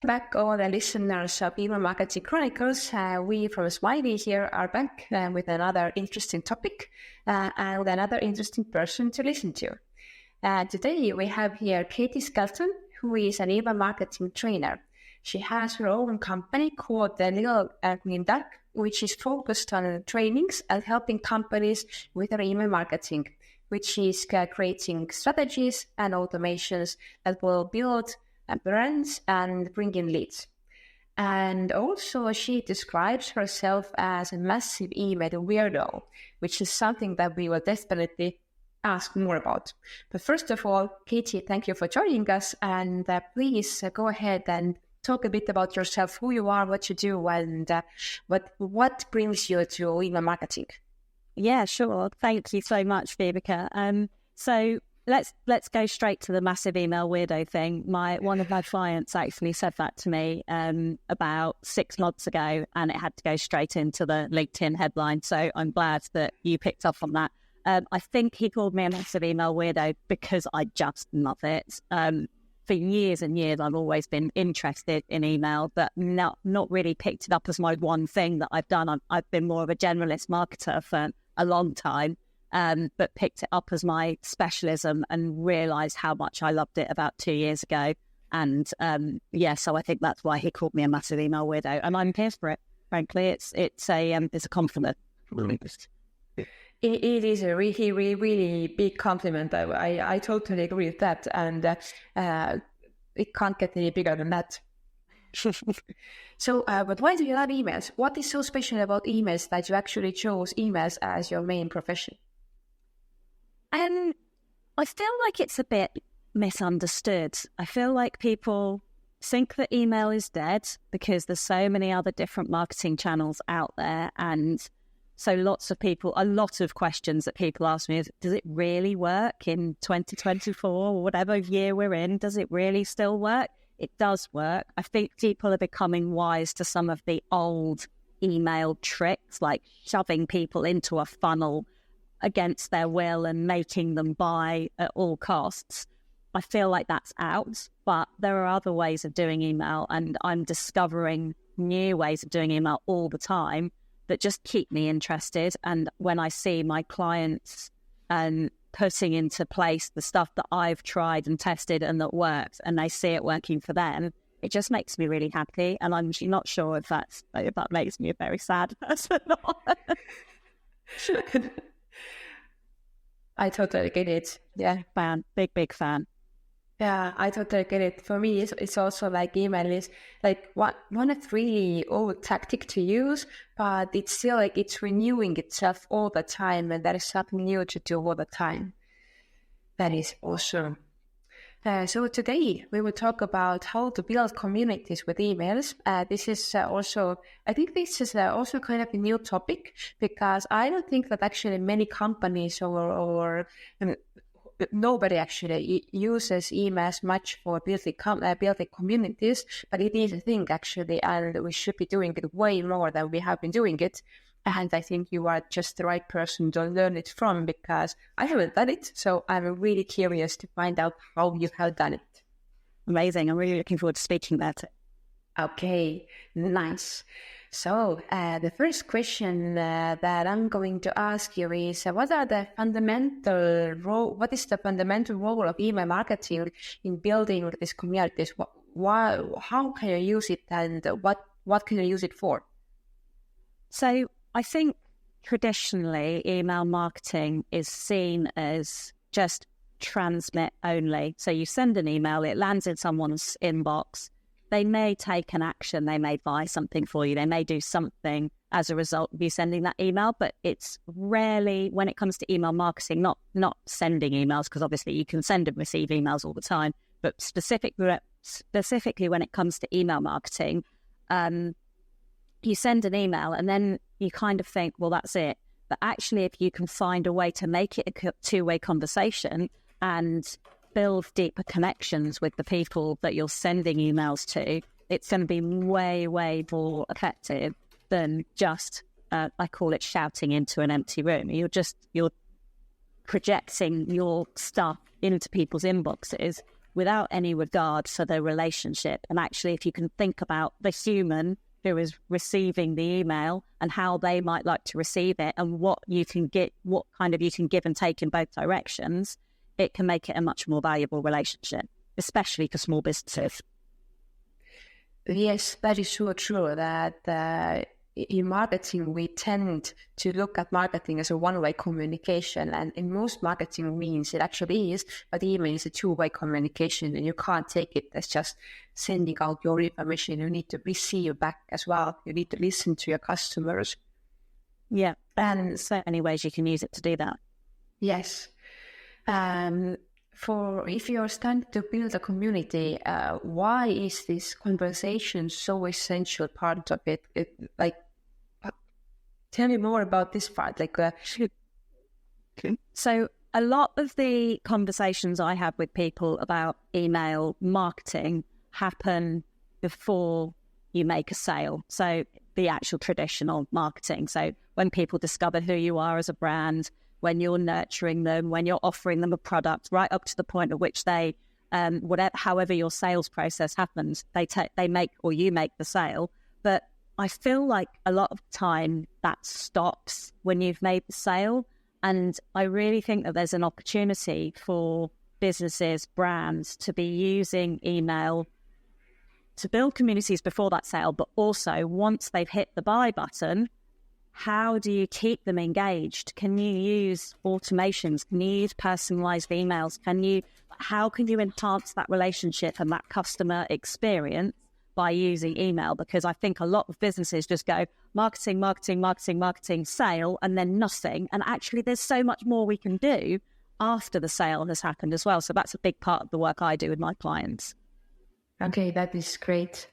Back, all the listeners of Email Marketing Chronicles. We from Smiley here are back with another interesting topic and another interesting person to listen to. Today we have here Katy Skelton, who is an email marketing trainer. She has her own company called The Little Green Duck, which is focused on trainings and helping companies with their email marketing, which is creating strategies and automations that will build brands and bring in leads. And also she describes herself as a massive email weirdo, which is something that we will definitely ask more about. But first of all, Katy, thank you for joining us, and please go ahead and talk a bit about yourself, who you are, what you do, and what brings you to email marketing. Yeah, sure. Thank you so much, Vibeke. So let's go straight to the massive email weirdo thing. One of my clients actually said that to me about 6 months ago, and it had to go straight into the LinkedIn headline. So I'm glad that you picked up on that. I think he called me a massive email weirdo because I just love it. For years and years, I've always been interested in email, but not really picked it up as my one thing that I've done. I've been more of a generalist marketer for a long time, but picked it up as my specialism and realised how much I loved it about 2 years ago. And so I think that's why he called me a massive email weirdo, and I'm here for it. Frankly, it's a compliment. It is a really, really, really big compliment. I totally agree with that, and it can't get any bigger than that. So, but why do you love emails? What is so special about emails that you actually chose emails as your main profession? I feel like it's a bit misunderstood. I feel like people think that email is dead because there's so many other different marketing channels out there, and so a lot of questions that people ask me is, does it really work in 2024 or whatever year we're in? Does it really still work? It does work. I think people are becoming wise to some of the old email tricks, like shoving people into a funnel against their will and making them buy at all costs. I feel like that's out, but there are other ways of doing email, and I'm discovering new ways of doing email all the time that just keep me interested. And when I see my clients putting into place the stuff that I've tried and tested and that works, and they see it working for them, it just makes me really happy. And I'm not sure if that makes me a very sad person or not. I totally get it. Yeah. Fan, big fan. Yeah, I totally get it. For me, it's also like email is like one of really old tactic to use, but it's still like it's renewing itself all the time, and there is something new to do all the time. That is awesome. So today we will talk about how to build communities with emails. This is also kind of a new topic, because I don't think that actually many companies or nobody actually uses emails much for building communities, but it is a thing actually, and we should be doing it way more than we have been doing it. And I think you are just the right person to learn it from, because I haven't done it, so I'm really curious to find out how you have done it. Amazing. I'm really looking forward to speaking about it. Okay, nice. So the first question that I'm going to ask you is, what is the fundamental role of email marketing in building these communities? How can you use it, and what can you use it for? So I think traditionally email marketing is seen as just transmit only. So you send an email, it lands in someone's inbox. They may take an action, they may buy something for you, they may do something as a result of you sending that email, but it's rarely, when it comes to email marketing, not sending emails, because obviously you can send and receive emails all the time, but specifically when it comes to email marketing, you send an email and then you kind of think, well, that's it. But actually, if you can find a way to make it a two-way conversation and build deeper connections with the people that you're sending emails to, it's going to be way, way more effective than just, I call it shouting into an empty room. You're projecting your stuff into people's inboxes, without any regard for the relationship. And actually, if you can think about the human who is receiving the email and how they might like to receive it and what you can get, what kind of you can give and take in both directions, it can make it a much more valuable relationship, especially for small businesses. Yes, that is so true that in marketing, we tend to look at marketing as a one-way communication. And in most marketing means it actually is, but email is a two-way communication and you can't take it as just sending out your information. You need to receive back as well. You need to listen to your customers. Yeah, and so many ways you can use it to do that. Yes. For if you're starting to build a community, why is this conversation so essential part of it? Tell me more about this part. So a lot of the conversations I have with people about email marketing happen before you make a sale. So the actual traditional marketing. So when people discover who you are as a brand, when you're nurturing them, when you're offering them a product, right up to the point at which they, however your sales process happens, they make or you make the sale. But I feel like a lot of the time that stops when you've made the sale. And I really think that there's an opportunity for businesses, brands to be using email to build communities before that sale, but also once they've hit the buy button, how do you keep them engaged? Can you use automations? Can you use personalized emails? How can you enhance that relationship and that customer experience by using email? Because I think a lot of businesses just go marketing, sale, and then nothing. And actually there's so much more we can do after the sale has happened as well. So that's a big part of the work I do with my clients. Okay, that is great.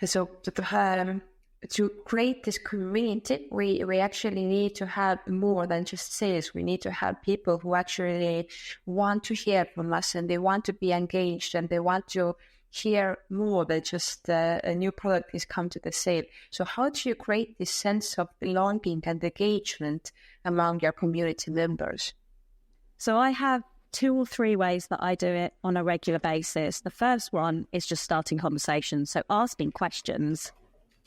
So to create this community, we actually need to have more than just sales. We need to have people who actually want to hear from us and they want to be engaged and they want to hear more than just a new product has come to the sale. So how do you create this sense of belonging and engagement among your community members? So I have 2 or 3 ways that I do it on a regular basis. The first one is just starting conversations. So asking questions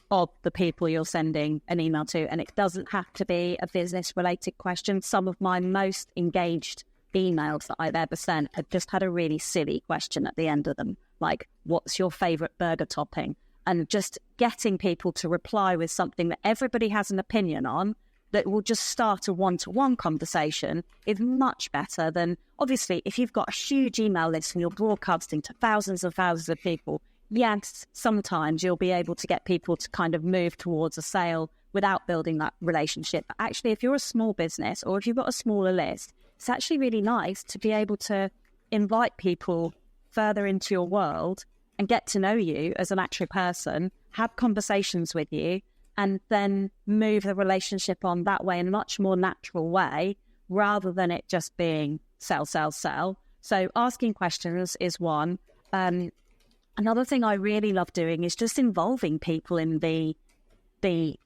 of the people you're sending an email to. And it doesn't have to be a business-related question. Some of my most engaged emails that I've ever sent have just had a really silly question at the end of them, like, what's your favourite burger topping? And just getting people to reply with something that everybody has an opinion on that will just start a one-to-one conversation is much better than, obviously, if you've got a huge email list and you're broadcasting to thousands and thousands of people, yes, sometimes you'll be able to get people to kind of move towards a sale without building that relationship. But actually, if you're a small business or if you've got a smaller list, it's actually really nice to be able to invite people further into your world and get to know you as an actual person, have conversations with you, and then move the relationship on that way in a much more natural way rather than it just being sell. So asking questions is one. Another thing I really love doing is just involving people in the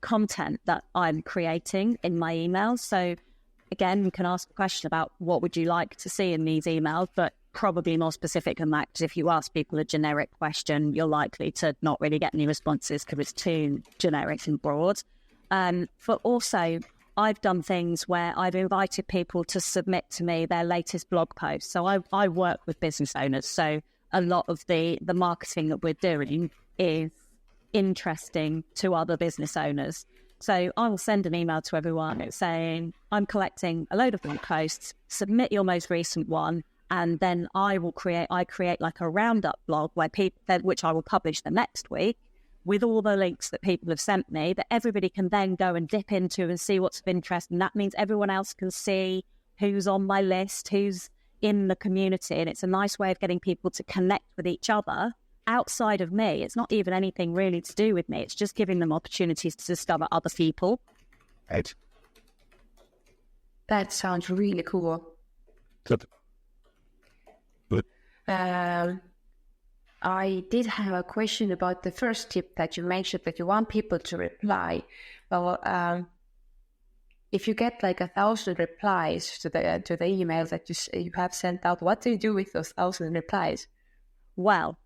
content that I'm creating in my emails. So again, you can ask a question about what would you like to see in these emails, but probably more specific than that, because if you ask people a generic question, you're likely to not really get any responses because it's too generic and broad. But also, I've done things where I've invited people to submit to me their latest blog post. So I work with business owners, so a lot of the marketing that we're doing is interesting to other business owners. So I will send an email to everyone saying, I'm collecting a load of blog posts, submit your most recent one, and then I create like a roundup blog which I will publish the next week with all the links that people have sent me that everybody can then go and dip into and see what's of interest. And that means everyone else can see who's on my list, who's in the community. And it's a nice way of getting people to connect with each other outside of me. It's not even anything really to do with me. It's just giving them opportunities to discover other people. Right. That sounds really cool. Good. I did have a question about the first tip that you mentioned, that you want people to reply. Well, if you get like 1,000 replies to the email that you have sent out, what do you do with those 1,000 replies? Well,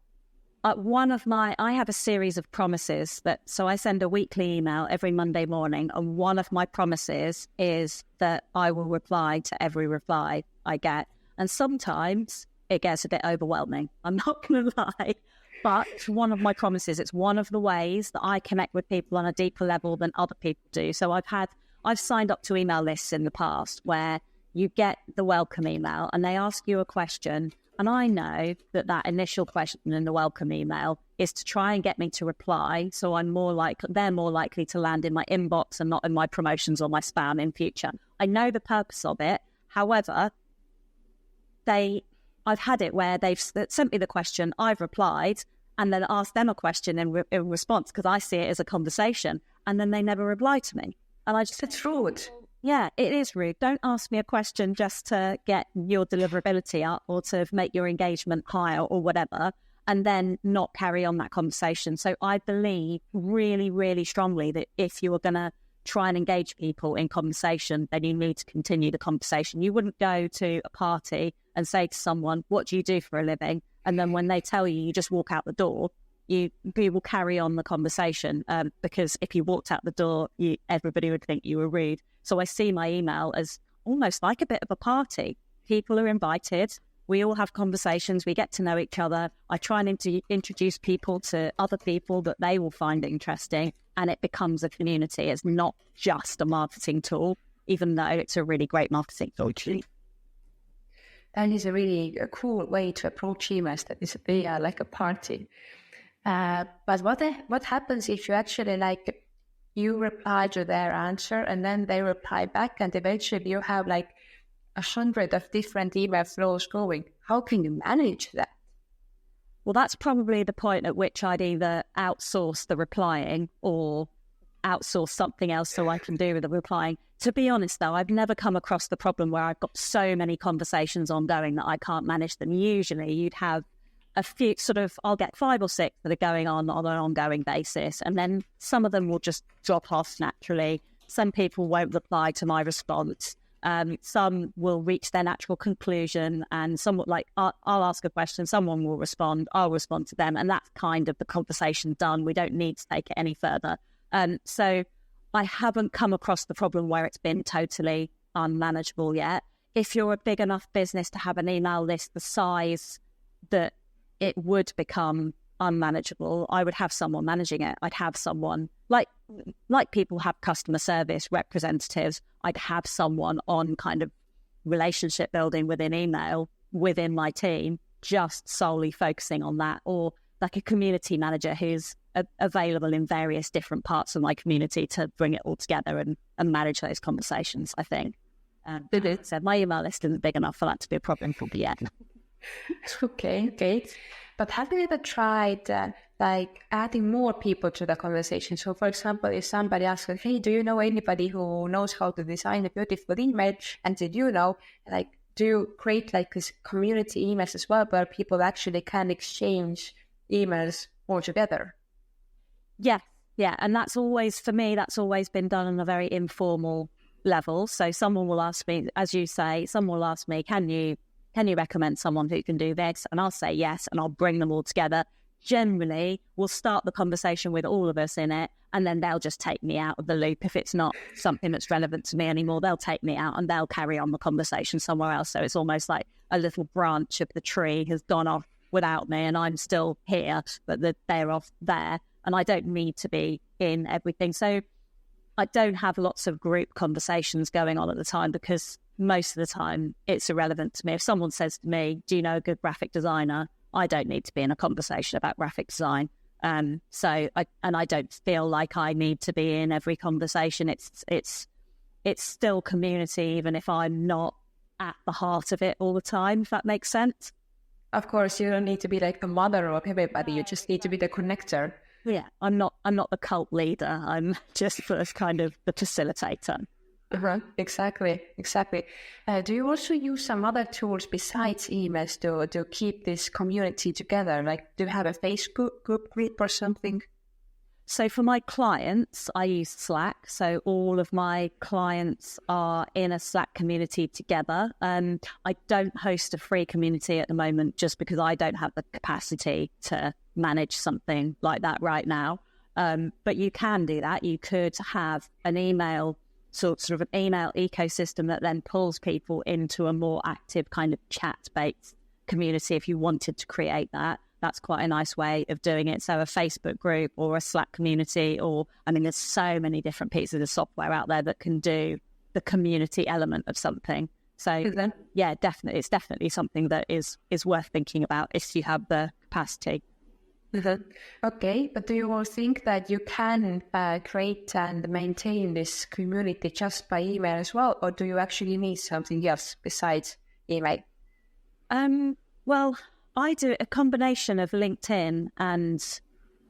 I have a series of promises so I send a weekly email every Monday morning, and one of my promises is that I will reply to every reply I get. And sometimes it gets a bit overwhelming, I'm not going to lie, but one of my promises, it's one of the ways that I connect with people on a deeper level than other people do. So I've signed up to email lists in the past where you get the welcome email and they ask you a question. And I know that initial question in the welcome email is to try and get me to reply. So they're more likely to land in my inbox and not in my promotions or my spam in future. I know the purpose of it. However, I've had it where they've sent me the question, I've replied, and then asked them a question in response because I see it as a conversation, and then they never reply to me. And I just... It's rude. Yeah, it is rude. Don't ask me a question just to get your deliverability up or to make your engagement higher or whatever, and then not carry on that conversation. So I believe really, really strongly that if you are going to try and engage people in conversation, then you need to continue the conversation. You wouldn't go to a party and say to someone, what do you do for a living? And then when they tell you, you just walk out the door. You will carry on the conversation because if you walked out the door, everybody would think you were rude. So I see my email as almost like a bit of a party. People are invited. We all have conversations. We get to know each other. I try and introduce people to other people that they will find interesting, and it becomes a community. It's not just a marketing tool, even though it's a really great marketing tool. That is a really cool way to approach emails. That is like a party. But what happens if you actually you reply to their answer and then they reply back, and eventually you have 100 of different email flows going? How can you manage that? Well, that's probably the point at which I'd either outsource the replying or outsource something else so I can do with the replying. To be honest, though, I've never come across the problem where I've got so many conversations ongoing that I can't manage them. Usually you'd have a few I'll get 5 or 6 that are going on an ongoing basis, and then some of them will just drop off naturally. Some people won't reply to my response. Some will reach their natural conclusion, and some I'll ask a question, someone will respond, I'll respond to them, and that's kind of the conversation done. We don't need to take it any further. So I haven't come across the problem where it's been totally unmanageable yet. If you're a big enough business to have an email list the size that it would become unmanageable, I would have someone managing it. I'd have someone like people have customer service representatives. I'd have someone on kind of relationship building within email within my team, just solely focusing on that, or like a community manager who's available in various different parts of my community to bring it all together and manage those conversations, I think. So my email list isn't big enough for that to be a problem for me yet. Okay. But have you ever tried adding more people to the conversation? So, for example, if somebody asks, hey, do you know anybody who knows how to design a beautiful email? And did you know, do you create this community emails as well where people actually can exchange emails all together? Yeah. And that's always been done on a very informal level. So someone will ask me, as you say, can you recommend someone who can do this? And I'll say yes, and I'll bring them all together. Generally, we'll start the conversation with all of us in it, and then they'll just take me out of the loop. If it's not something that's relevant to me anymore, they'll take me out and they'll carry on the conversation somewhere else. So it's almost like a little branch of the tree has gone off without me, and I'm still here, but they're off there, and I don't need to be in everything. So I don't have lots of group conversations going on at the time, because most of the time it's irrelevant to me. If someone says to me, do you know a good graphic designer? I don't need to be in a conversation about graphic design. So I don't feel like I need to be in every conversation. It's still community, even if I'm not at the heart of it all the time, if that makes sense. Of course, you don't need to be like the mother of everybody. You just need to be the connector. Yeah, I'm not the cult leader. I'm just kind of the facilitator. Exactly. Do you also use some other tools besides emails to keep this community together? Do you have a Facebook group or something? So for my clients, I use Slack. So all of my clients are in a Slack community together. I don't host a free community at the moment just because I don't have the capacity to manage something like that right now. But you can do that. You could have an email, sort of an email ecosystem that then pulls people into a more active kind of chat-based community if you wanted to create that. That's quite a nice way of doing it. So a Facebook group or a Slack community, there's so many different pieces of software out there that can do the community element of something. So yeah, definitely, it's definitely something that is worth thinking about if you have the capacity. Okay, but do you all think that you can create and maintain this community just by email as well, or do you actually need something else besides email? Well, I do a combination of LinkedIn and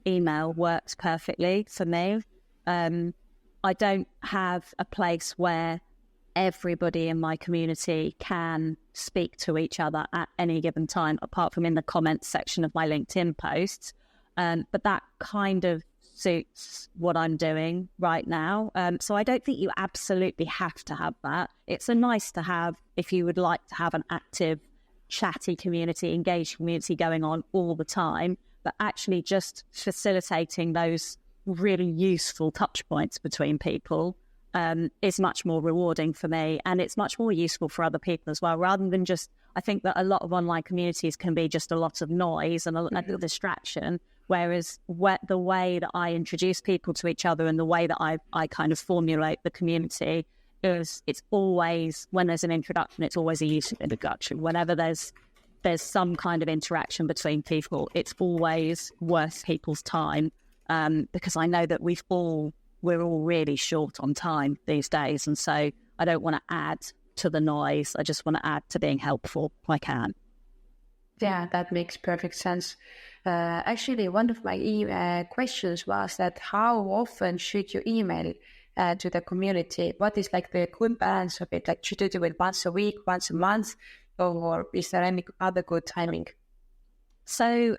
email works perfectly for me. I don't have a place where everybody in my community can speak to each other at any given time, apart from in the comments section of my LinkedIn posts. But that kind of suits what I'm doing right now. So I don't think you absolutely have to have that. It's a nice to have if you would like to have an active, chatty community, engaged community going on all the time, but actually just facilitating those really useful touch points between people is much more rewarding for me, and it's much more useful for other people as well, rather than just, I think that a lot of online communities can be just a lot of noise and a distraction, whereas the way that I introduce people to each other and the way that I kind of formulate the community is, it's always, when there's an introduction, it's always a useful introduction. Whenever there's some kind of interaction between people, it's always worth people's time, because I know that we're all really short on time these days, and so I don't want to add to the noise. I just want to add to being helpful if I can. Yeah, that makes perfect sense. Actually, one of my questions was that how often should you email to the community? What is like the good balance of it? Like, should you do it once a week, once a month, or is there any other good timing? So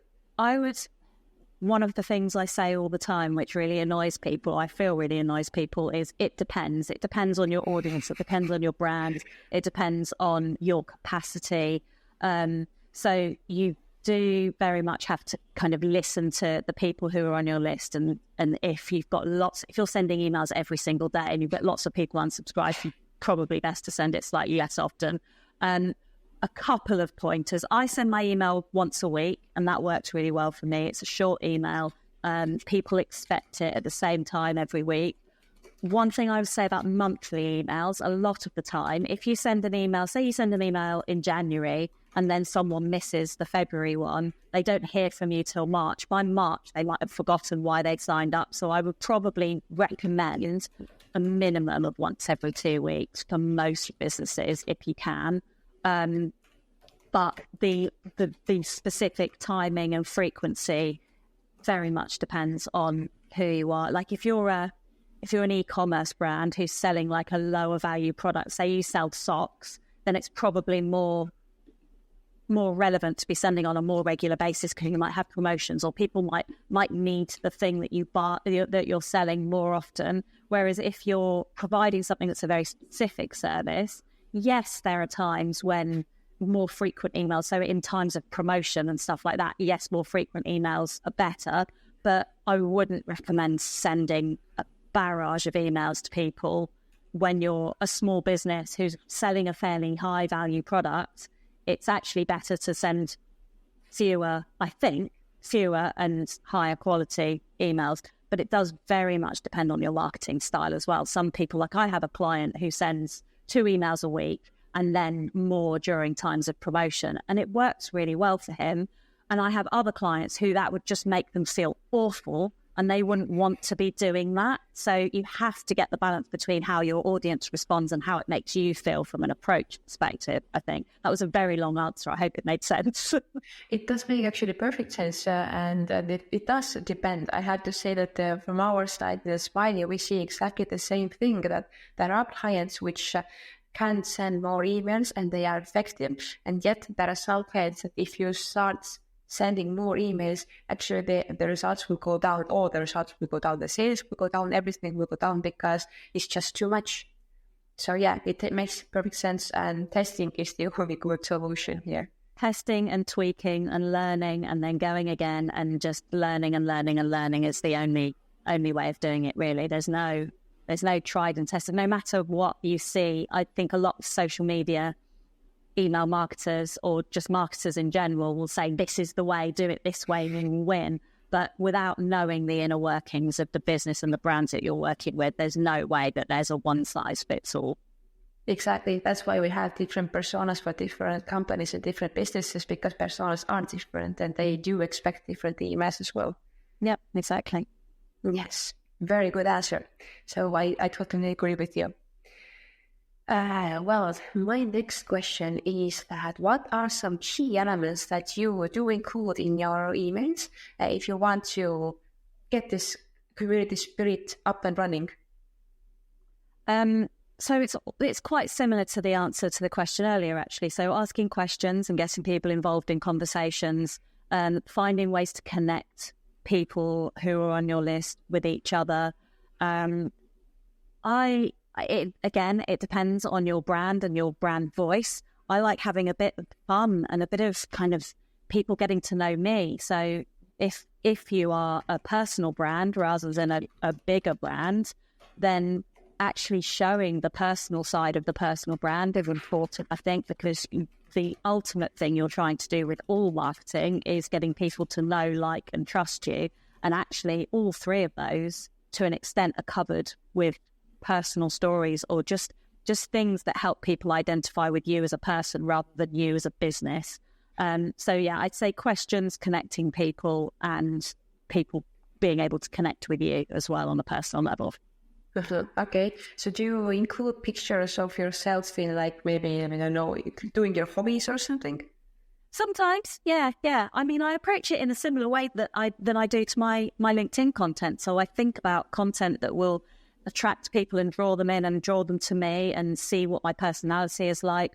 one of the things I say all the time, which really annoys people, I feel really annoys people, is it depends. It depends on your audience. It depends on your brand. It depends on your capacity. So you do very much have to kind of listen to the people who are on your list. And if you've got if you're sending emails every single day and you've got lots of people unsubscribed, you're probably best to send it slightly less often. A couple of pointers. I send my email once a week, and that works really well for me. It's a short email. People expect it at the same time every week. One thing I would say about monthly emails, a lot of the time, if you send an email, say you send an email in January and then someone misses the February one, they don't hear from you till March. By March, they might have forgotten why they signed up. So I would probably recommend a minimum of once every 2 weeks for most businesses, if you can. But the specific timing and frequency very much depends on who you are. Like if you're an e-commerce brand who's selling like a lower value product, say you sell socks, then it's probably more relevant to be sending on a more regular basis, because you might have promotions, or people might need the thing that you buy, that you're selling more often. Whereas if you're providing something that's a very specific service, yes, there are times when more frequent emails, so in times of promotion and stuff like that, yes, more frequent emails are better, but I wouldn't recommend sending a barrage of emails to people when you're a small business who's selling a fairly high value product. It's actually better to send fewer and higher quality emails, but it does very much depend on your marketing style as well. Some people, like I have a client who sends 2 emails a week and then more during times of promotion, and it works really well for him. And I have other clients who that would just make them feel awful, and they wouldn't want to be doing that. So you have to get the balance between how your audience responds and how it makes you feel from an approach perspective, I think. That was a very long answer. I hope it made sense. It does make actually perfect sense, and it does depend. I had to say that from our side, the Smiley, we see exactly the same thing, that there are clients which can send more emails and they are effective, and yet there are some clients that if you start sending more emails, actually the results will go down, all the results will go down, the sales will go down, everything will go down because it's just too much. So yeah, it makes perfect sense, and testing is the only good solution here. Testing and tweaking and learning and then going again and just learning and learning and learning is the only way of doing it, really. There's no tried and tested. No matter what you see, I think a lot of social media email marketers or just marketers in general will say, this is the way, do it this way and you'll win. But without knowing the inner workings of the business and the brands that you're working with, there's no way that there's a one-size-fits-all. Exactly. That's why we have different personas for different companies and different businesses, because personas are different and they do expect different emails as well. Yep, exactly. Yes, very good answer. So I totally agree with you. Well, my next question is that what are some key elements that you do include in your emails if you want to get this community spirit up and running? So it's quite similar to the answer to the question earlier, actually. So asking questions and getting people involved in conversations, finding ways to connect people who are on your list with each other. It depends on your brand and your brand voice. I like having a bit of fun and a bit of kind of people getting to know me. So if you are a personal brand rather than a bigger brand, then actually showing the personal side of the personal brand is important, I think, because the ultimate thing you're trying to do with all marketing is getting people to know, like, and trust you. And actually all three of those, to an extent, are covered with personal stories or just things that help people identify with you as a person rather than you as a business. So yeah, I'd say questions, connecting people, and people being able to connect with you as well on a personal level. Okay, so do you include pictures of yourself in, like, maybe, I don't know, doing your hobbies or something? Sometimes, yeah. I mean, I approach it in a similar way that I do to my LinkedIn content. So I think about content that will attract people and draw them in and draw them to me and see what my personality is like.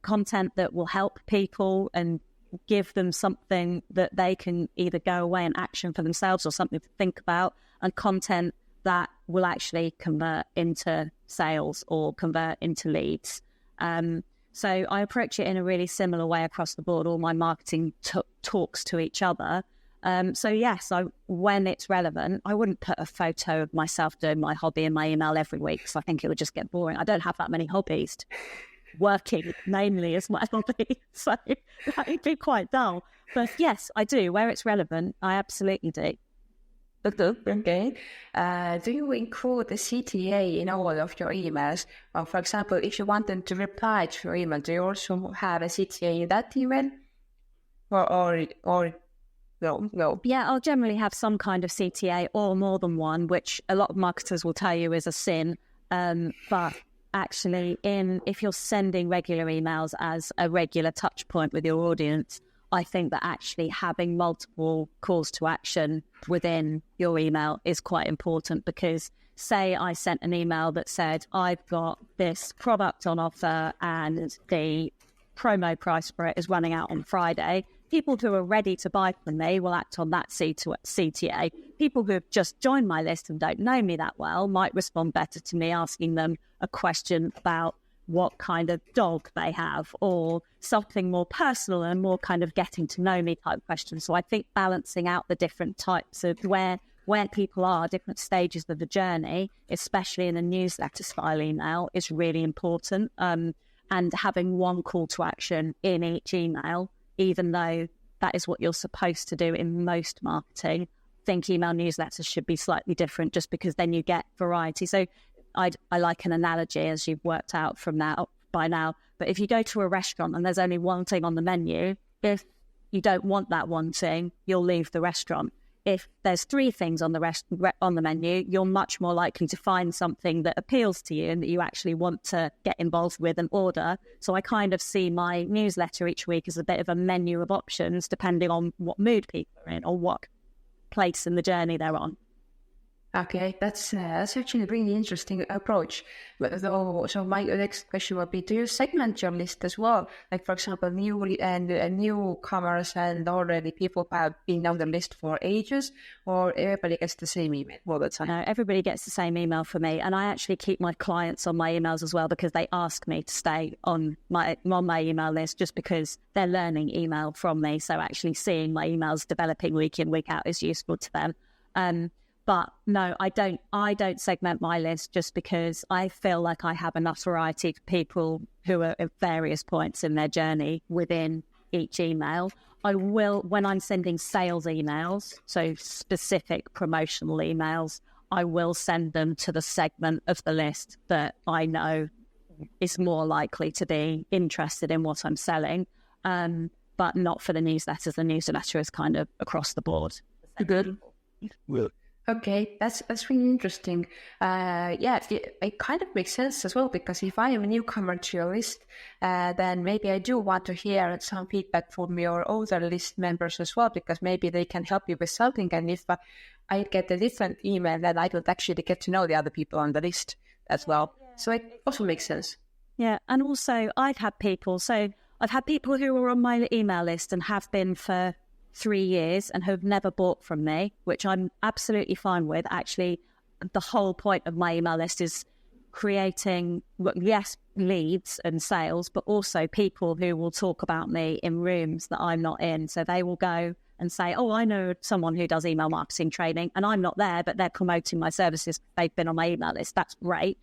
Content that will help people and give them something that they can either go away and action for themselves or something to think about, and content that will actually convert into sales or convert into leads. So I approach it in a really similar way across the board. All my marketing talks to each other. So yes, when it's relevant, I wouldn't put a photo of myself doing my hobby in my email every week because I think it would just get boring. I don't have that many hobbies. Working mainly is my hobby, so that would be quite dull. But yes, I do. Where it's relevant, I absolutely do. Okay. Do you include the CTA in all of your emails? Or, for example, if you want them to reply to your email, do you also have a CTA in that email? Or no? Yeah, I'll generally have some kind of CTA or more than one, which a lot of marketers will tell you is a sin. But actually, if you're sending regular emails as a regular touch point with your audience, I think that actually having multiple calls to action within your email is quite important, because say I sent an email that said, I've got this product on offer and the promo price for it is running out on Friday. People who are ready to buy from me will act on that CTA. People who have just joined my list and don't know me that well might respond better to me asking them a question about what kind of dog they have, or something more personal and more kind of getting to know me type questions. So I think balancing out the different types of where people are, different stages of the journey, especially in a newsletter style email, is really important. And having one call to action in each email, even though that is what you're supposed to do in most marketing, I think email newsletters should be slightly different, just because then you get variety. So I like an analogy, as you've worked out by now. But if you go to a restaurant and there's only one thing on the menu, if you don't want that one thing, you'll leave the restaurant. If there's three things on the menu, you're much more likely to find something that appeals to you and that you actually want to get involved with and order. So I kind of see my newsletter each week as a bit of a menu of options, depending on what mood people are in or what place in the journey they're on. Okay, that's actually a really interesting approach. So my next question would be: do you segment your list as well? Like, for example, newcomers and already people who have been on the list for ages, or everybody gets the same email all the time? No, everybody gets the same email from me, and I actually keep my clients on my emails as well because they ask me to stay on my email list just because they're learning email from me. So actually seeing my emails developing week in, week out is useful to them. But no, I don't segment my list just because I feel like I have enough variety of people who are at various points in their journey within each email. I will, when I'm sending sales emails, so specific promotional emails, I will send them to the segment of the list that I know is more likely to be interested in what I'm selling, but not for the newsletters. The newsletter is kind of across the board. Good. Well, Okay, that's really interesting. It kind of makes sense as well, because if I am a newcomer to your list, then maybe I do want to hear some feedback from your older list members as well, because maybe they can help you with something. And if I get a different email, then I don't actually get to know the other people on the list as well. So it also makes sense. Yeah, and also I've had people who were on my email list and have been for 3 years and have never bought from me, which I'm absolutely fine with. Actually, the whole point of my email list is creating, yes, leads and sales, but also people who will talk about me in rooms that I'm not in. So they will go and say, oh, I know someone who does email marketing training and I'm not there, but they're promoting my services. They've been on my email list. That's great.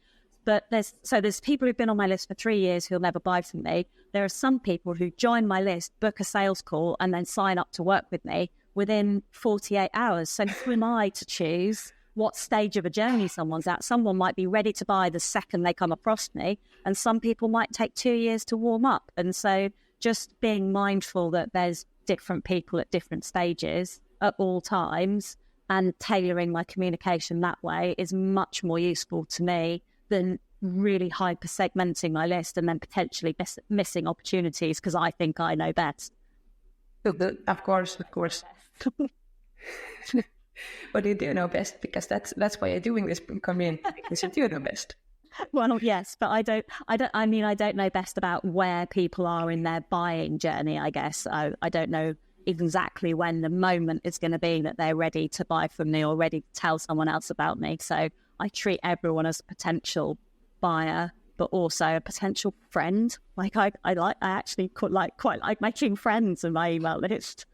But there's people who've been on my list for 3 years who'll never buy from me. There are some people who join my list, book a sales call, and then sign up to work with me within 48 hours. So who am I to choose what stage of a journey someone's at? Someone might be ready to buy the second they come across me, and some people might take 2 years to warm up. And so just being mindful that there's different people at different stages at all times and tailoring my communication that way is much more useful to me than really hyper-segmenting my list and then potentially missing opportunities because I think I know best. Of course. But you do know best, because that's why you're doing this community, because you do know best. Well, yes, but I don't know best about where people are in their buying journey, I guess. I don't know exactly when the moment is going to be that they're ready to buy from me or ready to tell someone else about me. So I treat everyone as a potential buyer, but also a potential friend. Like I actually quite like making friends in my email list.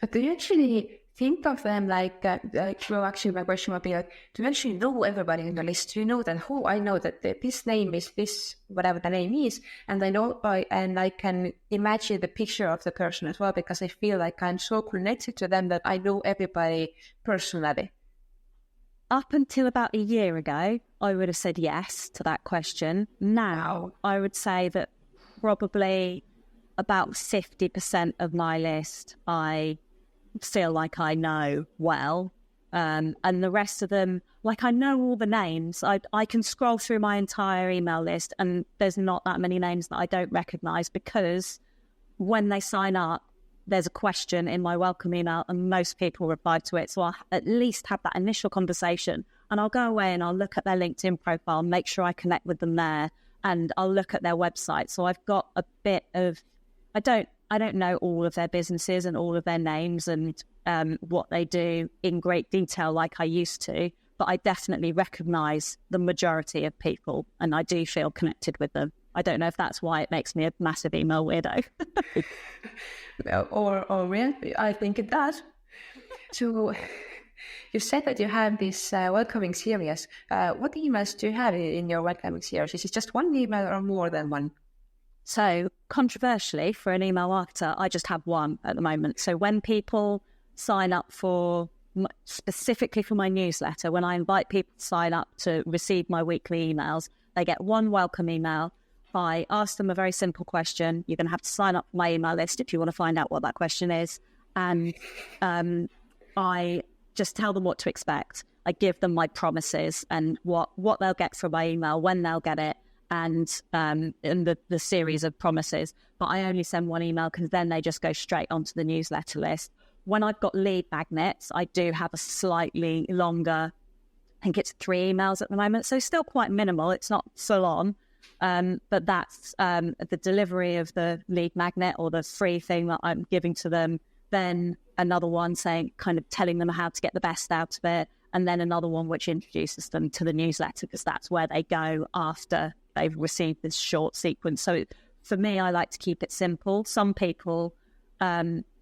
But do you actually think of them well, actually my question would be like, do you actually know everybody in the list? Do you know that, I know that this name is this, whatever the name is, and I can imagine the picture of the person as well, because I feel like I'm so connected to them that I know everybody personally. Up until about a year ago, I would have said yes to that question. Now, I would say that probably about 50% of my list I feel like I know well. And the rest of them, like I know all the names. I can scroll through my entire email list and there's not that many names that I don't recognise, because when they sign up, there's a question in my welcome email and most people reply to it. So I'll at least have that initial conversation and I'll go away and I'll look at their LinkedIn profile, make sure I connect with them there, and I'll look at their website. So I've got a bit of, I don't know all of their businesses and all of their names and what they do in great detail like I used to, but I definitely recognise the majority of people and I do feel connected with them. I don't know if that's why it makes me a massive email weirdo. or really, I think it does. So you said that you have this welcoming series. What emails do you have in your welcoming series? Is it just one email or more than one? So controversially, for an email marketer, I just have one at the moment. So when people sign up specifically for my newsletter, when I invite people to sign up to receive my weekly emails, they get one welcome email. I ask them a very simple question. You're going to have to sign up for my email list if you want to find out what that question is. And I just tell them what to expect. I give them my promises and what they'll get from my email, when they'll get it, and the series of promises. But I only send one email because then they just go straight onto the newsletter list. When I've got lead magnets, I do have a slightly longer think it's 3 emails at the moment. So still quite minimal. It's not full on. But that's the delivery of the lead magnet or the free thing that I'm giving to them. Then another one saying, kind of telling them how to get the best out of it. And then another one which introduces them to the newsletter, because that's where they go after they've received this short sequence. So for me, I like to keep it simple. Some people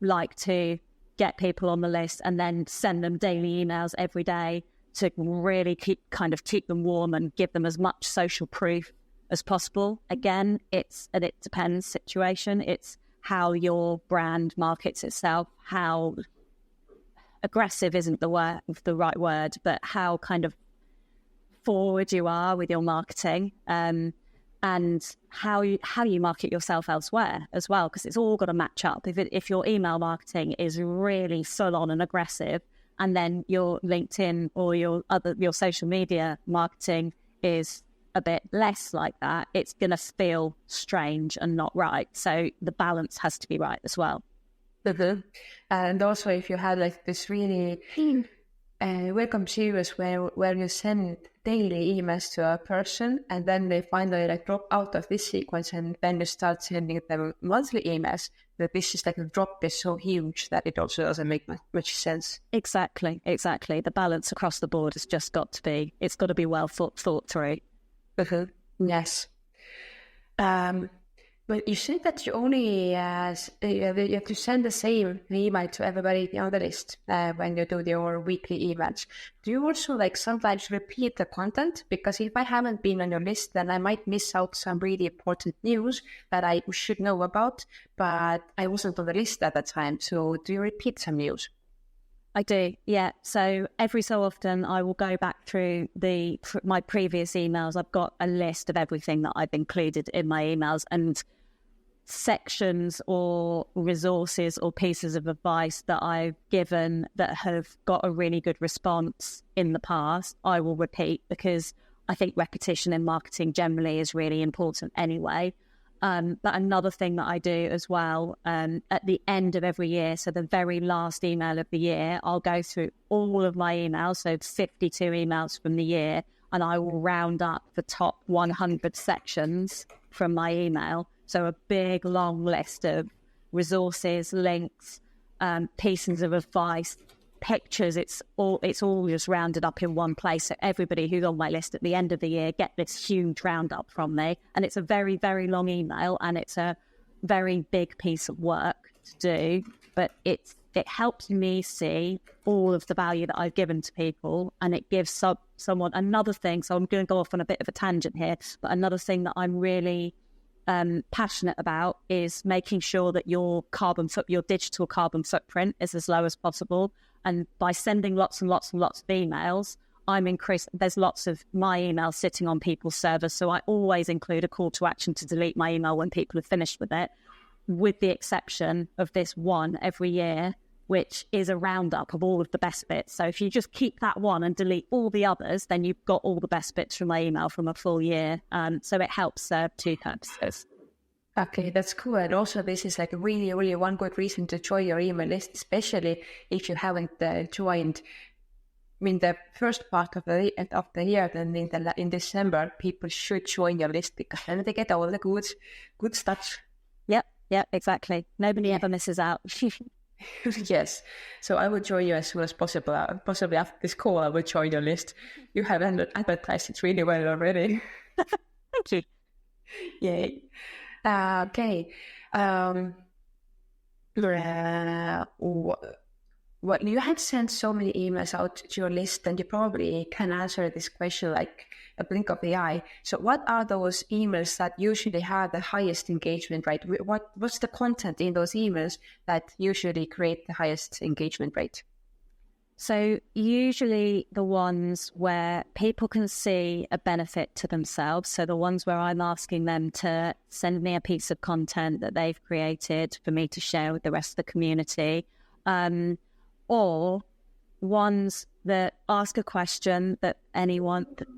like to get people on the list and then send them daily emails every day to really keep them warm and give them as much social proof as possible. Again, it depends situation. It's how your brand markets itself, how aggressive isn't the right word, but how kind of forward you are with your marketing, and how you market yourself elsewhere as well, because it's all got to match up. If your email marketing is really full on and aggressive, and then your LinkedIn or your social media marketing is a bit less like that, it's going to feel strange and not right. So the balance has to be right as well. Mm-hmm. And also, if you had like this really welcome series where you send daily emails to a person, and then they finally like drop out of this sequence, and then you start sending them monthly emails, that this is like a drop is so huge that it also doesn't make much sense. Exactly. The balance across the board has just got to be, it's got to be well thought through. Mm-hmm. Yes. But you said that you only you have to send the same email to everybody on the list when you do your weekly emails. Do you also like sometimes repeat the content? Because if I haven't been on your list, then I might miss out some really important news that I should know about, but I wasn't on the list at that time. So do you repeat some news? I do, yeah. So every so often I will go back through my previous emails. I've got a list of everything that I've included in my emails, and sections or resources or pieces of advice that I've given that have got a really good response in the past, I will repeat, because I think repetition in marketing generally is really important anyway. But another thing that I do as well, at the end of every year, so the very last email of the year, I'll go through all of my emails, so 52 emails from the year, and I will round up the top 100 sections from my email. So a big, long list of resources, links, pieces of advice, pictures. It's all just rounded up in one place. So everybody who's on my list at the end of the year get this huge roundup from me. And it's a very, very long email, and it's a very big piece of work to do. But it helps me see all of the value that I've given to people, and it gives someone another thing. So I'm going to go off on a bit of a tangent here, but another thing that I'm really passionate about is making sure that your digital carbon footprint is as low as possible. And by sending lots and lots and lots of emails, there's lots of my emails sitting on people's servers. So I always include a call to action to delete my email when people have finished with it, with the exception of this one every year, which is a roundup of all of the best bits. So if you just keep that one and delete all the others, then you've got all the best bits from my email from a full year. So it helps serve two purposes. Okay, that's cool. And also this is like really, really one good reason to join your email list, especially if you haven't joined in the first part of the year. Then in December, people should join your list, because then they get all the good stuff. Yep, exactly. Nobody ever misses out. Yes. So I will join you as soon as possible. Possibly after this call, I will join your list. You have advertised it really well already. Thank you. Yay. Okay. Well, you have sent so many emails out to your list, and you probably can answer this question like a blink of the eye. So what are those emails that usually have the highest engagement rate? What's the content in those emails that usually create the highest engagement rate? So usually the ones where people can see a benefit to themselves. So the ones where I'm asking them to send me a piece of content that they've created for me to share with the rest of the community, or ones that ask a question that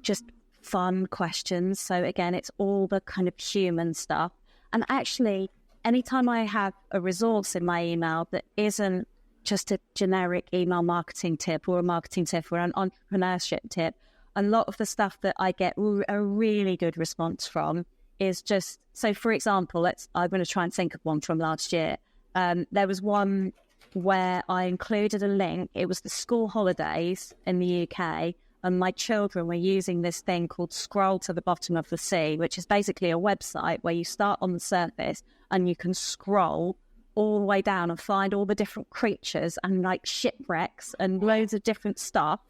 just fun questions. So again, it's all the kind of human stuff. And actually, anytime I have a resource in my email that isn't just a generic email marketing tip or a marketing tip or an entrepreneurship tip, a lot of the stuff that I get a really good response from is just, so for example, I'm going to try and think of one from last year. There was one where I included a link. It was the school holidays in the UK, and my children were using this thing called Scroll to the Bottom of the Sea, which is basically a website where you start on the surface and you can scroll all the way down and find all the different creatures and like shipwrecks and loads of different stuff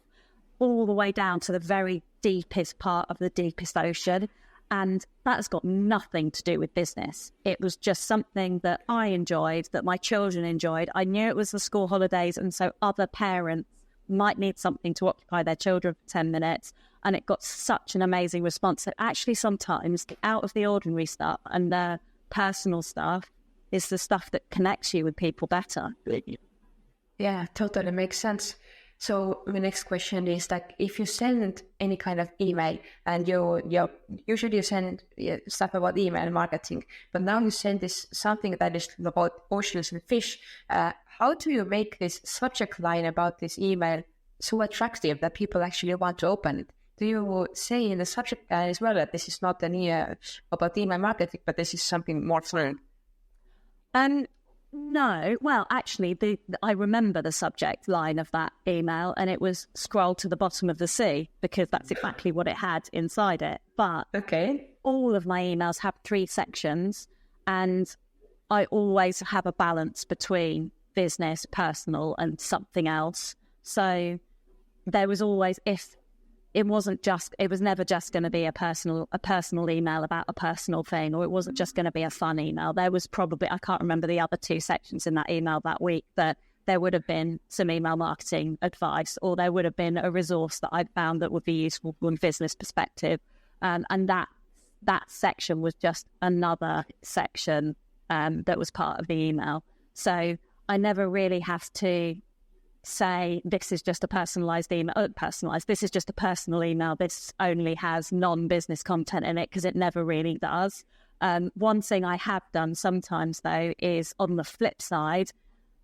all the way down to the very deepest part of the deepest ocean. And that's got nothing to do with business. It was just something that I enjoyed, that my children enjoyed. I knew it was the school holidays, and so other parents might need something to occupy their children for 10 minutes. And it got such an amazing response that actually sometimes the out of the ordinary stuff and the personal stuff is the stuff that connects you with people better. Yeah, totally makes sense. So the next question is like, if you send any kind of email and usually you send stuff about email marketing, but now you send this something that is about oceans and fish, how do you make this subject line about this email so attractive that people actually want to open it? Do you say in the subject line as well that this is not about email marketing, but this is something more fun? No, well, actually, I remember the subject line of that email, and it was "Scroll to the Bottom of the Sea," because that's exactly what it had inside it. But all of my emails have 3 sections, and I always have a balance between business, personal, and something else. So there was always, if it was never just going to be a personal email about a personal thing, or it wasn't just going to be a fun email. There was probably, I can't remember the other 2 sections in that email that week, that there would have been some email marketing advice, or there would have been a resource that I'd found that would be useful from a business perspective. And that section was just another section that was part of the email. So I never really have to say this is just a personalized email, this is just a personal email, this only has non-business content in it, because it never really does. One thing I have done sometimes though is, on the flip side,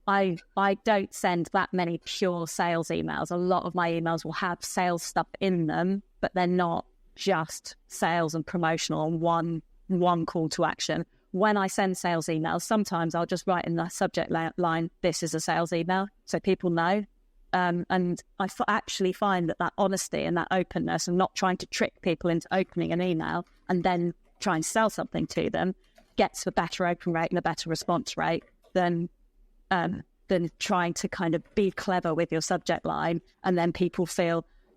I don't send that many pure sales emails. A lot of my emails will have sales stuff in them, but they're not just sales and promotional and one call to action. When I send sales emails, sometimes I'll just write in the subject line, "This is a sales email," so people know. And I actually find that honesty and that openness, and not trying to trick people into opening an email and then try and sell something to them, gets a better open rate and a better response rate than trying to kind of be clever with your subject line, and then people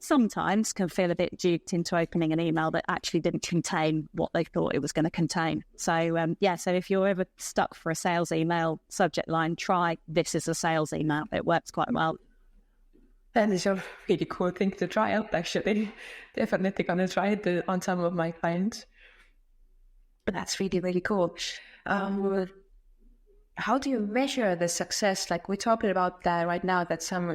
sometimes can feel a bit duped into opening an email that actually didn't contain what they thought it was going to contain. So, so if you're ever stuck for a sales email subject line, try "This is a sales email." It works quite well. That is a really cool thing to try out, actually. Definitely going to try it on some of my clients. But that's really, really cool. How do you measure the success? Like we're talking about that right now, that some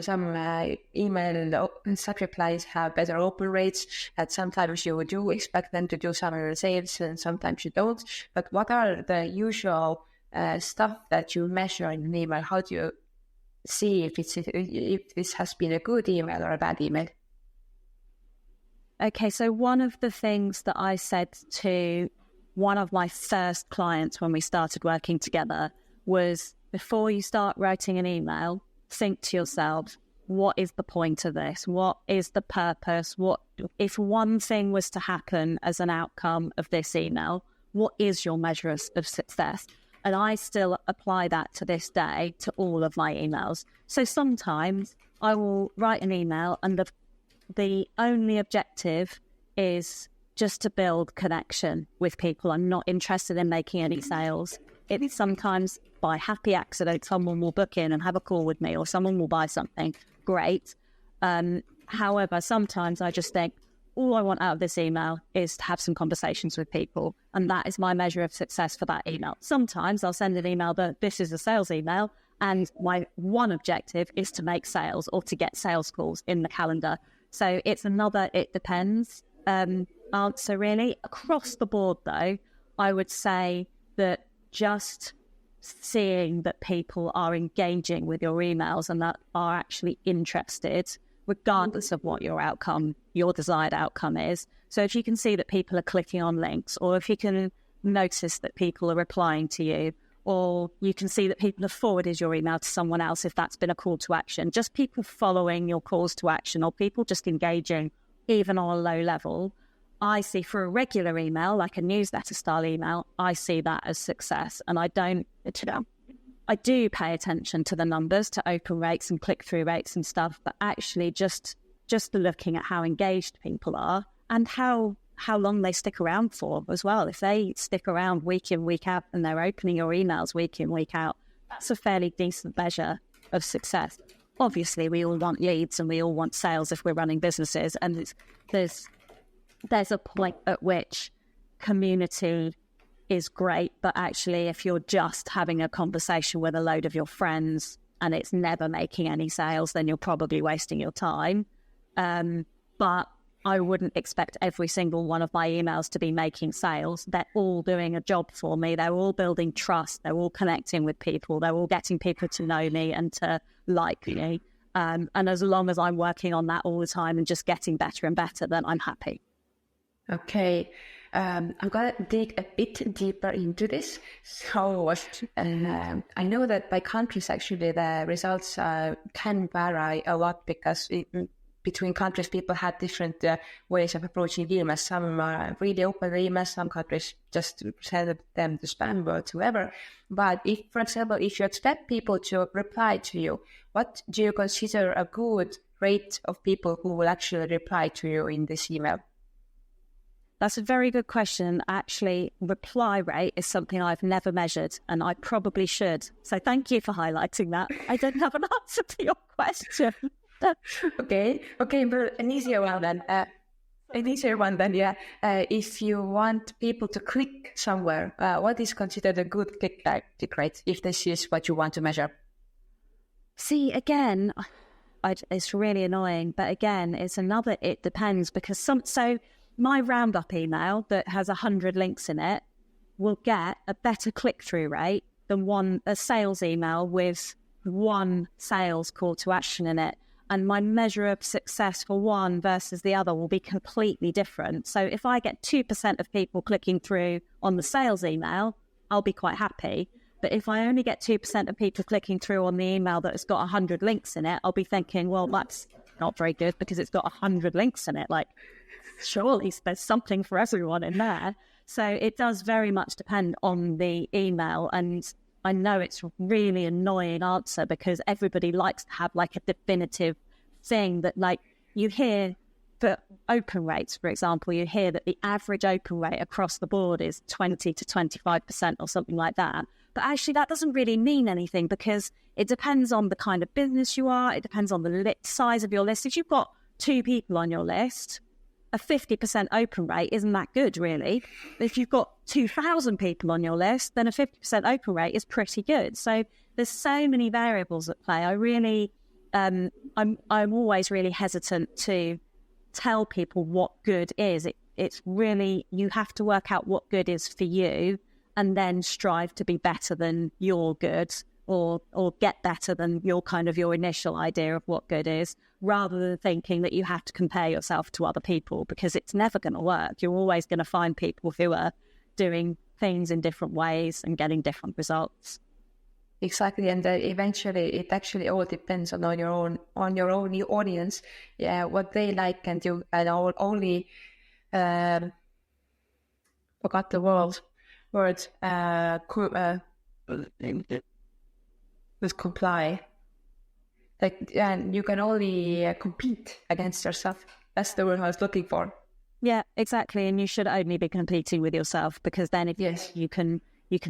email subject lines have better open rates, that sometimes you do expect them to do some sales and sometimes you don't. But what are the usual stuff that you measure in an email? How do you see if this has been a good email or a bad email? Okay, so one of the things that I said to one of my first clients when we started working together was, before you start writing an email, think to yourself, what is the point of this? What is the purpose? What if one thing was to happen as an outcome of this email? What is your measure of success? And I still apply that to this day to all of my emails. So sometimes I will write an email and the only objective is just to build connection with people. I'm not interested in making any sales. It's sometimes by happy accident, someone will book in and have a call with me, or someone will buy something. Great. However, sometimes I just think, all I want out of this email is to have some conversations with people. And that is my measure of success for that email. Sometimes I'll send an email that this is a sales email, and my one objective is to make sales or to get sales calls in the calendar. So it's another, it depends answer really. Across the board though, I would say that just seeing that people are engaging with your emails and that are actually interested, regardless of what your desired outcome is. So if you can see that people are clicking on links, or if you can notice that people are replying to you, or you can see that people have forwarded your email to someone else if that's been a call to action, just people following your calls to action, or people just engaging even on a low level, I see for a regular email, like a newsletter style email, I see that as success. And I do pay attention to the numbers, to open rates and click-through rates and stuff, but actually just looking at how engaged people are and how long they stick around for as well. If they stick around week in, week out, and they're opening your emails week in, week out, that's a fairly decent measure of success. Obviously, we all want leads and we all want sales if we're running businesses, and there's a point at which community is great, but actually if you're just having a conversation with a load of your friends and it's never making any sales, then you're probably wasting your time. But I wouldn't expect every single one of my emails to be making sales. They're all doing a job for me. They're all building trust. They're all connecting with people. They're all getting people to know me and to like me. And as long as I'm working on that all the time and just getting better and better, then I'm happy. Okay. I'm going to dig a bit deeper into this. So I know that by countries, actually, the results can vary a lot because between countries, people have different ways of approaching emails. Some are really open emails, some countries just send them to spam or to whoever. But if, for example, if you expect people to reply to you, what do you consider a good rate of people who will actually reply to you in this email? That's a very good question. Actually, reply rate is something I've never measured, and I probably should. So thank you for highlighting that. I don't have an answer to your question. Okay, but an easier one then. Yeah. If you want people to click somewhere, what is considered a good click rate if this is what you want to measure? See, again, it's really annoying, but again, it depends because so my roundup email that has 100 links in it will get a better click-through rate than a sales email with one sales call to action in it. And my measure of success for one versus the other will be completely different. So if I get 2% of people clicking through on the sales email, I'll be quite happy. But if I only get 2% of people clicking through on the email that has got 100 links in it, I'll be thinking, well, that's not very good because it's got 100 links in it. Like, surely there's something for everyone in there. So it does very much depend on the email. And I know it's a really annoying answer because everybody likes to have like a definitive thing that, like, you hear for open rates, for example, you hear that the average open rate across the board is 20 to 25% or something like that. But actually that doesn't really mean anything because it depends on the kind of business you are. It depends on the size of your list. If you've got 2 people on your list, a 50% open rate isn't that good, really. If you've got 2,000 people on your list, then a 50% open rate is pretty good. So there's so many variables at play. I really, I'm always really hesitant to tell people what good is. It's really, you have to work out what good is for you and then strive to be better than your good or get better than your initial idea of what good is, rather than thinking that you have to compare yourself to other people because it's never going to work. You're always going to find people who are doing things in different ways and getting different results. Exactly, and eventually it actually all depends on your own audience, what they like, and you only forgot the word with comply. Like, and you can only compete against yourself. That's the word I was looking for. Yeah, exactly. And you should only be competing with yourself because then you can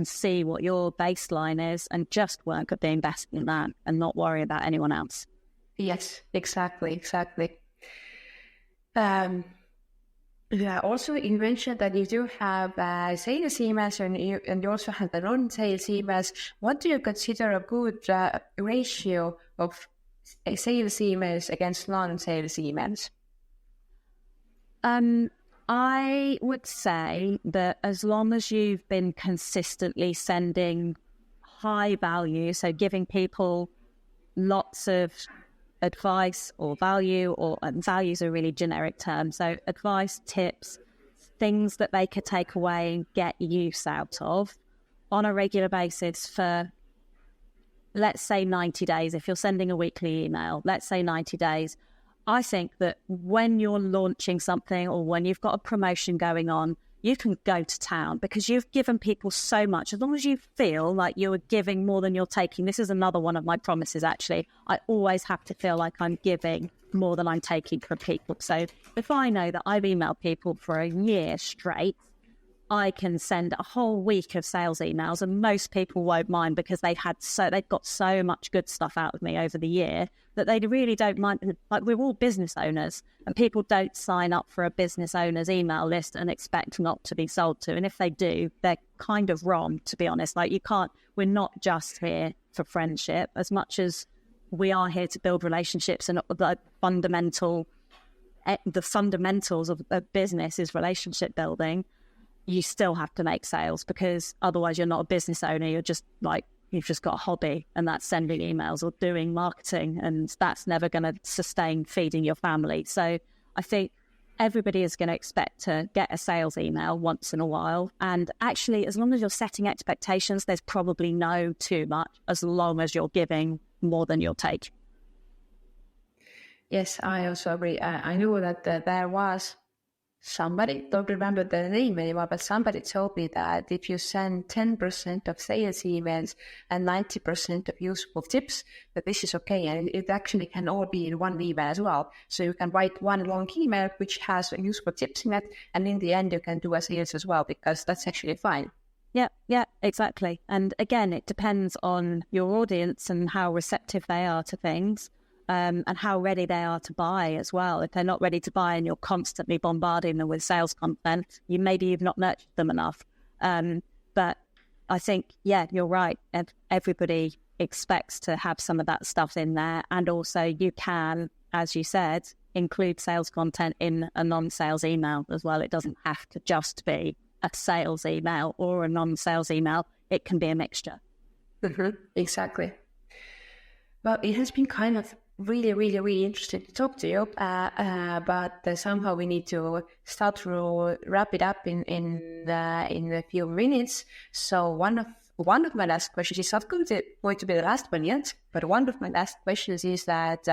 see what your baseline is and just work at being better than that and not worry about anyone else. Yes, exactly. Also, you mentioned that you do have sales emails and you also have the non-sales emails. What do you consider a good ratio of sales emails against non-sales emails? I would say that as long as you've been consistently sending high value, so giving people lots of advice or value, or value is a really generic term. So advice, tips, things that they could take away and get use out of on a regular basis for, let's say, 90 days. If you're sending a weekly email, let's say 90 days. I think that when you're launching something or when you've got a promotion going on, you can go to town because you've given people so much. As long as you feel like you're giving more than you're taking. This is another one of my promises, actually. I always have to feel like I'm giving more than I'm taking from people. So if I know that I've emailed people for a year straight, I can send a whole week of sales emails, and most people won't mind because they've got so much good stuff out of me over the year that they really don't mind. Like, we're all business owners, and people don't sign up for a business owner's email list and expect not to be sold to. And if they do, they're kind of wrong, to be honest. Like, we're not just here for friendship as much as we are here to build relationships, and the fundamentals of a business is relationship building. You still have to make sales because otherwise you're not a business owner. You're just like, you've just got a hobby, and that's sending emails or doing marketing, and that's never going to sustain feeding your family. So I think everybody is going to expect to get a sales email once in a while. And actually, as long as you're setting expectations, there's probably no too much, as long as you're giving more than you'll take. Yes, I also agree. I know that there was somebody, don't remember the name anymore, but somebody told me that if you send 10% of sales emails and 90% of useful tips, that this is okay. And it actually can all be in one email as well. So you can write one long email which has useful tips in it, and in the end you can do a sales as well, because that's actually fine. Yeah, exactly. And again, it depends on your audience and how receptive they are to things. And how ready they are to buy as well. If they're not ready to buy and you're constantly bombarding them with sales content, you've not nurtured them enough. But I think, yeah, you're right. Everybody expects to have some of that stuff in there. And also you can, as you said, include sales content in a non-sales email as well. It doesn't have to just be a sales email or a non-sales email. It can be a mixture. Mm-hmm. Exactly. Well, it has been kind of really, really, really interesting to talk to you, but somehow we need to start to wrap it up in a few minutes. So one of my last questions is not going to be the last one yet, but one of my last questions is that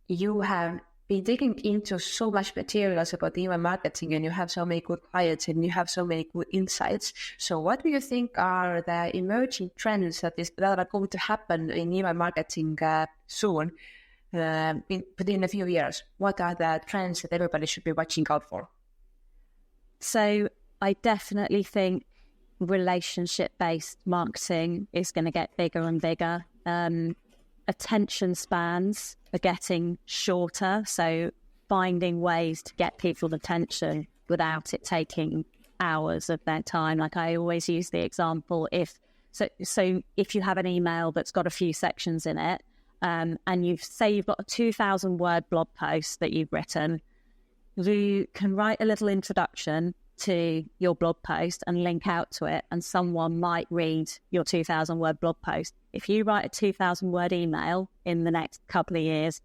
you have been digging into so much materials about email marketing, and you have so many good clients and you have so many good insights. So what do you think are the emerging trends that are going to happen in email marketing soon, within a few years? What are the trends that everybody should be watching out for? So I definitely think relationship-based marketing is going to get bigger and bigger. Attention spans are getting shorter, so finding ways to get people's attention without it taking hours of their time. Like, I always use the example, if you have an email that's got a few sections in it, and you've got a 2,000 word blog post that you've written, you can write a little introduction to your blog post and link out to it, and someone might read your 2,000 word blog post. If you write a 2,000 word email in the next couple of years,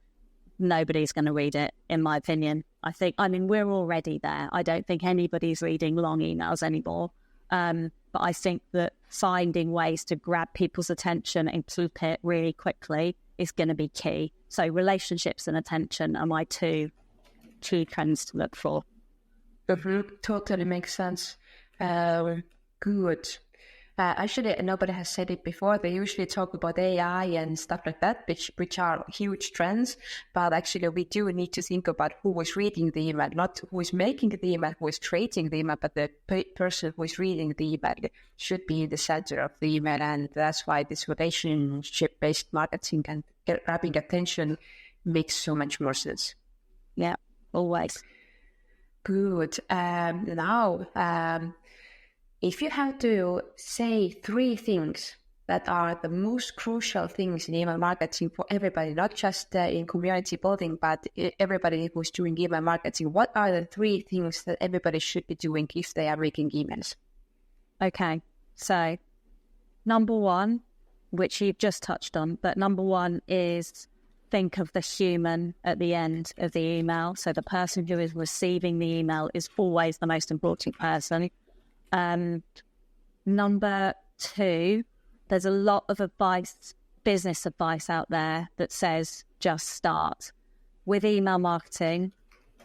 nobody's going to read it, in my opinion. We're already there. I don't think anybody's reading long emails anymore. But I think that finding ways to grab people's attention and keep it really quickly is going to be key. So relationships and attention are my two key trends to look for. Mm-hmm. Totally makes sense. Good. Actually, nobody has said it before. They usually talk about AI and stuff like that, which are huge trends. But actually, we do need to think about who is reading the email, not who is making the email, who is creating the email, but the person who is reading the email should be in the center of the email. And that's why this relationship-based marketing and grabbing attention makes so much more sense. Yeah, always. Good. Now, if you have to say 3 things that are the most crucial things in email marketing for everybody, not just in community building, but everybody who's doing email marketing, what are the 3 things that everybody should be doing if they are making emails? Okay, so number 1, which you've just touched on, but number 1 is think of the human at the end of the email. So the person who is receiving the email is always the most important person. Number 2, there's a lot of advice, business advice out there that says just start. With email marketing,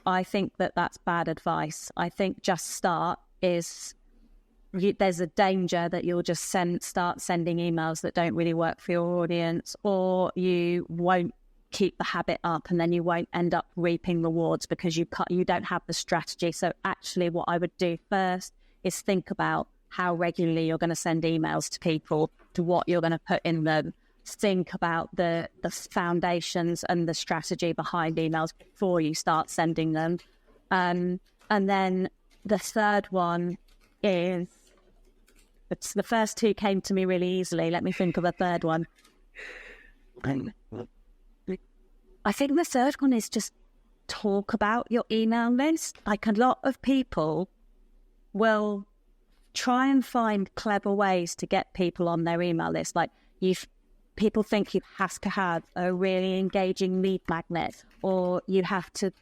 I think that that's bad advice. I think just start is, there's a danger that you'll just start sending emails that don't really work for your audience, or you won't keep the habit up and then you won't end up reaping rewards because you don't have the strategy. So actually what I would do first is think about how regularly you're going to send emails to people, to what you're going to put in them. Think about the foundations and the strategy behind emails before you start sending them. And then the third one is, the first 2 came to me really easily. Let me think of a third one. I think the third one is just talk about your email list. Like, a lot of people will try and find clever ways to get people on their email list. Like, people think you have to have a really engaging lead magnet, or you have to,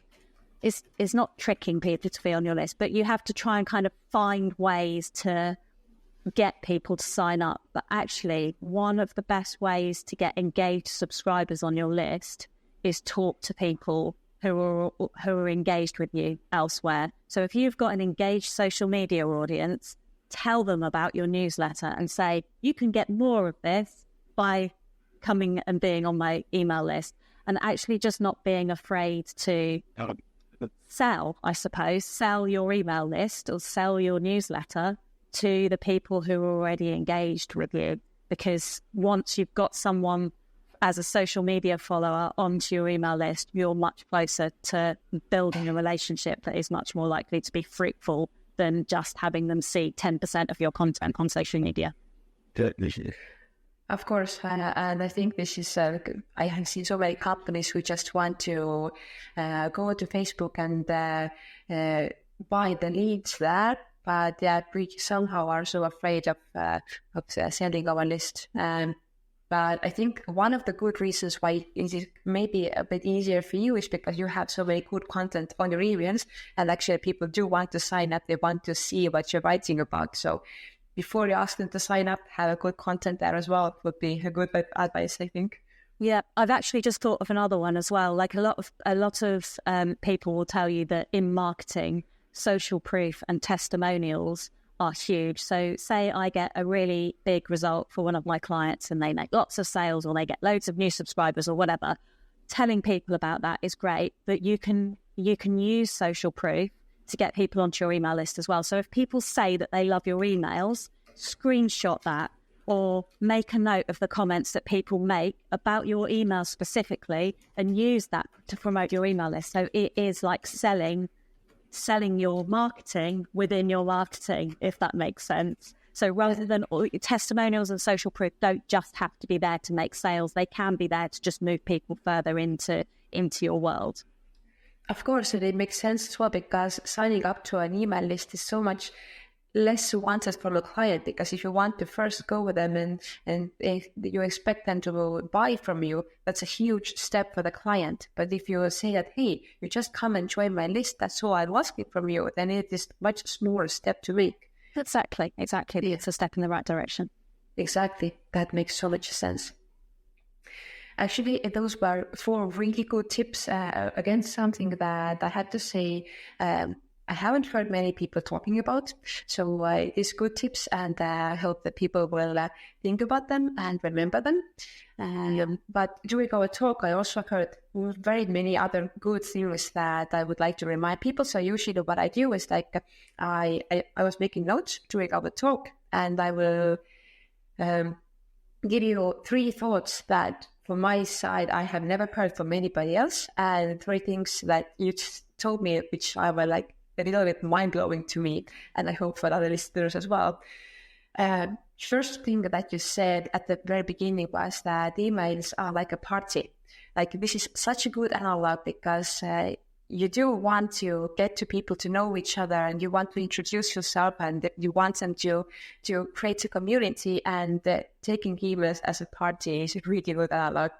it's not tricking people to be on your list, but you have to try and kind of find ways to get people to sign up. But actually, one of the best ways to get engaged subscribers on your list is talk to people who are engaged with you elsewhere. So if you've got an engaged social media audience, tell them about your newsletter and say, you can get more of this by coming and being on my email list. And actually just not being afraid to sell, I suppose, sell your email list or sell your newsletter to the people who are already engaged with you. Because once you've got someone as a social media follower onto your email list, you're much closer to building a relationship that is much more likely to be fruitful than just having them see 10% of your content on social media. Of course, and I think this is, I have seen so many companies who just want to go to Facebook and buy the leads there, but we somehow are so afraid of sending our list. But I think one of the good reasons why it is maybe a bit easier for you is because you have so many good content on your emails, and actually people do want to sign up. They want to see what you're writing about. So before you ask them to sign up, have a good content there as well would be a good advice, I think. Yeah, I've actually just thought of another one as well. Like, a lot of people will tell you that in marketing, social proof and testimonials are huge. So say I get a really big result for one of my clients and they make lots of sales, or they get loads of new subscribers or whatever. Telling people about that is great, but you can use social proof to get people onto your email list as well. So if people say that they love your emails, screenshot that, or make a note of the comments that people make about your email specifically and use that to promote your email list. So it is like selling your marketing within your marketing, if that makes sense. So rather than testimonials and social proof don't just have to be there to make sales, they can be there to just move people further into your world. Of course, and it makes sense as well, because signing up to an email list is so much less wanted from a client, because if you want to first go with them and if you expect them to buy from you, that's a huge step for the client. But if you say that, hey, you just come and join my list, that's all I'm asking from you, then it is much smaller step to make. Exactly. Yeah. It's a step in the right direction. Exactly. That makes so much sense. Actually, those were 4 really good tips. Again, something that I had to say I haven't heard many people talking about. So these good tips, and I hope that people will think about them and remember them. But during our talk, I also heard very many other good things that I would like to remind people. So usually what I do is like I was making notes during our talk, and I will give you 3 thoughts that from my side I have never heard from anybody else, and 3 things that you told me which I were like a little bit mind-blowing to me, and I hope for other listeners as well. First thing that you said at the very beginning was that emails are like a party. Like, this is such a good analog, because you do want to get to people to know each other, and you want to introduce yourself, and you want them to create a community, and taking emails as a party is a really good analog.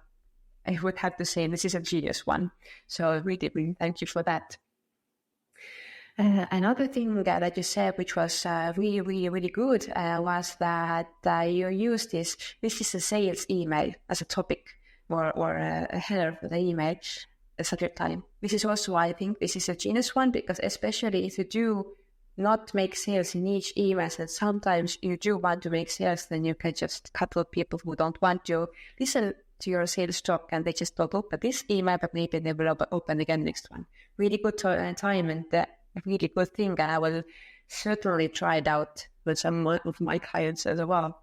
I would have to say this is a genius one. So really, really thank you for that. Another thing that you said, which was really, really, really good, was that you used this is a sales email as a topic or a header for the email, a subject line. This is also, I think, this is a genius one, because especially if you do not make sales in each email, and sometimes you do want to make sales, then you can just cut out people who don't want to listen to your sales talk and they just don't open this email, but maybe they will open again next one. Really good time and really good thing, and I will certainly try it out with some of my clients as well.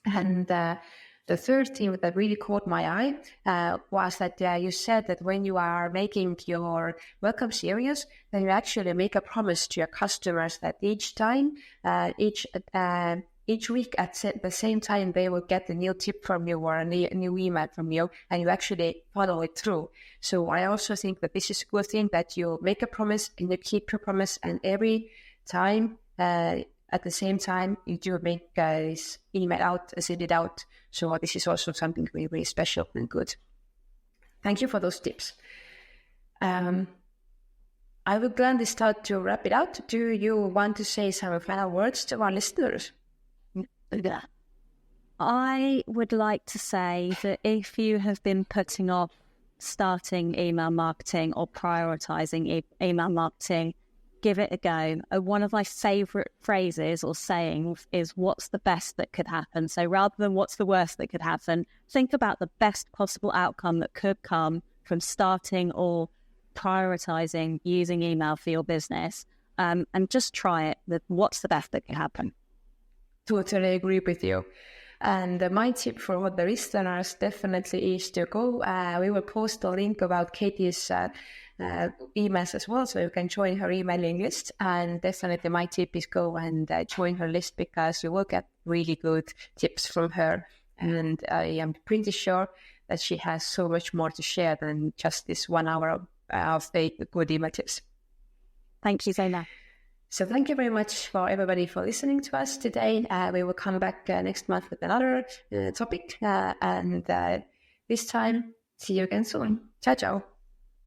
And the third thing that really caught my eye was that you said that when you are making your welcome series, then you actually make a promise to your customers that each time, each week at the same time, they will get a new tip from you or a new email from you, and you actually follow it through. So I also think that this is a good thing, that you make a promise and you keep your promise, and every time, at the same time, you do make this email out, send it out. So this is also something really, really special and good. Thank you for those tips. I will gladly start to wrap it out. Do you want to say some final words to our listeners? I would like to say that if you have been putting off starting email marketing or prioritizing email marketing, give it a go. One of my favorite phrases or sayings is, what's the best that could happen? So rather than what's the worst that could happen, think about the best possible outcome that could come from starting or prioritizing using email for your business, and just try it. What's the best that could happen? Totally agree with you. And my tip for all the listeners definitely is to go. We will post a link about Katy's emails as well, so you can join her emailing list. And definitely my tip is go and join her list, because you will get really good tips from her. And I am pretty sure that she has so much more to share than just this 1 hour of the good email tips. Thank you, Zona. So thank you very much for everybody for listening to us today. We will come back next month with another topic. And this time, see you again soon. Ciao, ciao.